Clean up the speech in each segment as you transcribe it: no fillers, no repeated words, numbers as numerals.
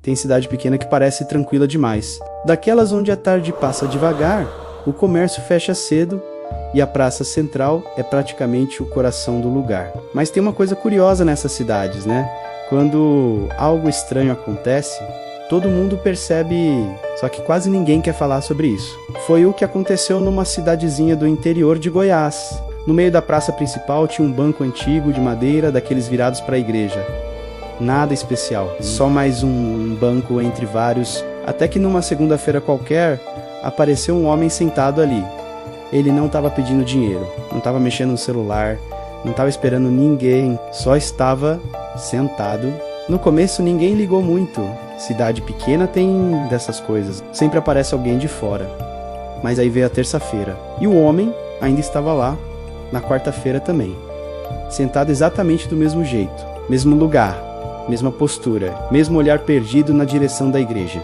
Tem cidade pequena que parece tranquila demais. Daquelas onde a tarde passa devagar, o comércio fecha cedo e a praça central é praticamente o coração do lugar. Mas tem uma coisa curiosa nessas cidades, né? Quando algo estranho acontece, todo mundo percebe, só que quase ninguém quer falar sobre isso. Foi o que aconteceu numa cidadezinha do interior de Goiás. No meio da praça principal tinha um banco antigo de madeira, daqueles virados para a igreja. Nada especial, só mais um banco entre vários, até que numa segunda-feira qualquer, apareceu um homem sentado ali. Ele não estava pedindo dinheiro, não estava mexendo no celular, não estava esperando ninguém, só estava sentado. No começo ninguém ligou muito, cidade pequena tem dessas coisas, sempre aparece alguém de fora. Mas aí veio a terça-feira, e o homem ainda estava lá, na quarta-feira também, sentado exatamente do mesmo jeito, mesmo lugar, mesma postura, mesmo olhar perdido na direção da igreja.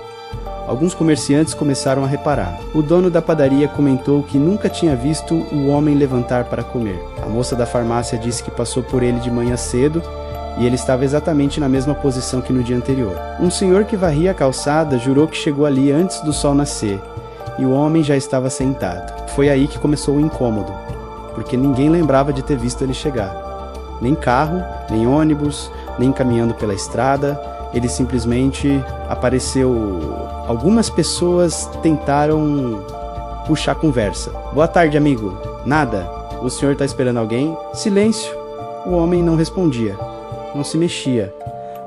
Alguns comerciantes começaram a reparar. O dono da padaria comentou que nunca tinha visto o homem levantar para comer. A moça da farmácia disse que passou por ele de manhã cedo e ele estava exatamente na mesma posição que no dia anterior. Um senhor que varria a calçada jurou que chegou ali antes do sol nascer e o homem já estava sentado. Foi aí que começou o incômodo, porque ninguém lembrava de ter visto ele chegar. Nem carro, nem ônibus, nem caminhando pela estrada. Ele simplesmente apareceu. Algumas pessoas tentaram puxar conversa. Boa tarde, amigo. Nada. O senhor está esperando alguém? Silêncio. O homem não respondia. Não se mexia.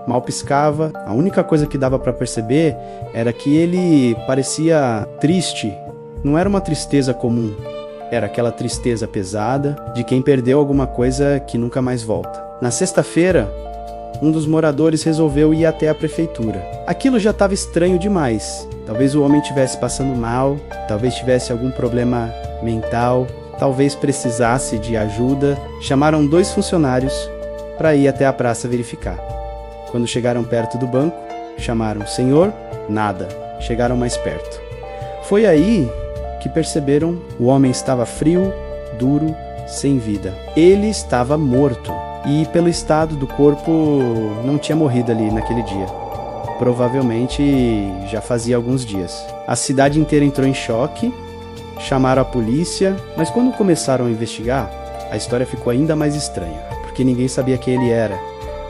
Mal piscava. A única coisa que dava para perceber era que ele parecia triste. Não era uma tristeza comum. Era aquela tristeza pesada de quem perdeu alguma coisa que nunca mais volta. Na sexta-feira, um dos moradores resolveu ir até a prefeitura. Aquilo já estava estranho demais. Talvez o homem estivesse passando mal, talvez tivesse algum problema mental, talvez precisasse de ajuda. Chamaram 2 funcionários para ir até a praça verificar. Quando chegaram perto do banco, chamaram senhor, nada. Chegaram mais perto. Foi aí que perceberam o homem estava frio, duro, sem vida. Ele estava morto. E pelo estado do corpo não tinha morrido ali naquele dia. Provavelmente já fazia alguns dias. A cidade inteira entrou em choque, chamaram a polícia, mas quando começaram a investigar, a história ficou ainda mais estranha, porque ninguém sabia quem ele era.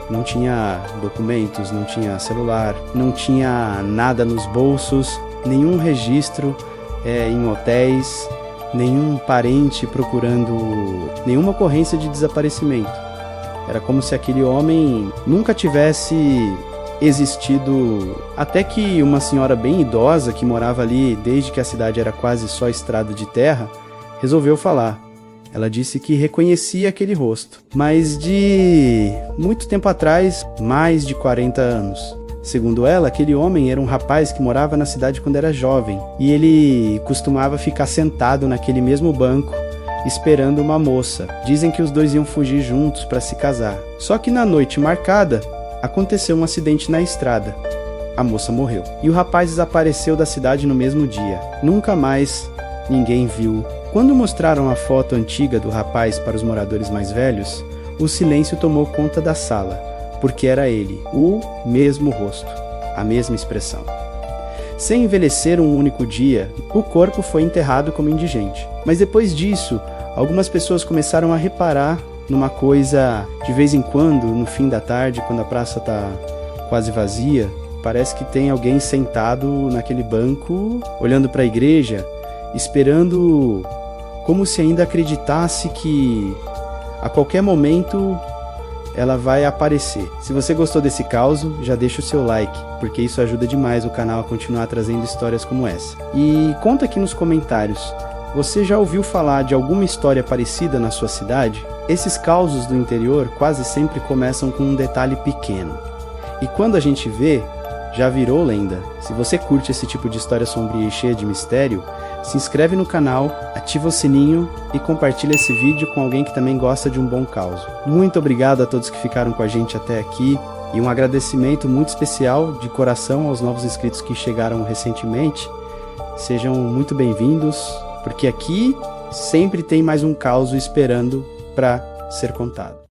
Não tinha documentos, não tinha celular, não tinha nada nos bolsos, nenhum registro em hotéis, nenhum parente procurando nenhuma ocorrência de desaparecimento. Era como se aquele homem nunca tivesse existido, até que uma senhora bem idosa que morava ali desde que a cidade era quase só estrada de terra, resolveu falar. Ela disse que reconhecia aquele rosto, mas de muito tempo atrás, mais de 40 anos. Segundo ela, aquele homem era um rapaz que morava na cidade quando era jovem, e ele costumava ficar sentado naquele mesmo banco, esperando uma moça. Dizem que os dois iam fugir juntos para se casar. Só que na noite marcada, aconteceu um acidente na estrada. A moça morreu. E o rapaz desapareceu da cidade no mesmo dia. Nunca mais ninguém viu. Quando mostraram a foto antiga do rapaz para os moradores mais velhos, o silêncio tomou conta da sala, porque era ele, o mesmo rosto, a mesma expressão. Sem envelhecer um único dia, o corpo foi enterrado como indigente. Mas depois disso, algumas pessoas começaram a reparar numa coisa de vez em quando, no fim da tarde, quando a praça está quase vazia, parece que tem alguém sentado naquele banco, olhando para a igreja, esperando, como se ainda acreditasse que a qualquer momento ela vai aparecer. Se você gostou desse caos, já deixa o seu like, porque isso ajuda demais o canal a continuar trazendo histórias como essa. E conta aqui nos comentários, você já ouviu falar de alguma história parecida na sua cidade? Esses causos do interior quase sempre começam com um detalhe pequeno. E quando a gente vê, já virou lenda. Se você curte esse tipo de história sombria e cheia de mistério, se inscreve no canal, ativa o sininho e compartilha esse vídeo com alguém que também gosta de um bom caos. Muito obrigado a todos que ficaram com a gente até aqui e um agradecimento muito especial de coração aos novos inscritos que chegaram recentemente. Sejam muito bem-vindos, porque aqui sempre tem mais um caos esperando para ser contado.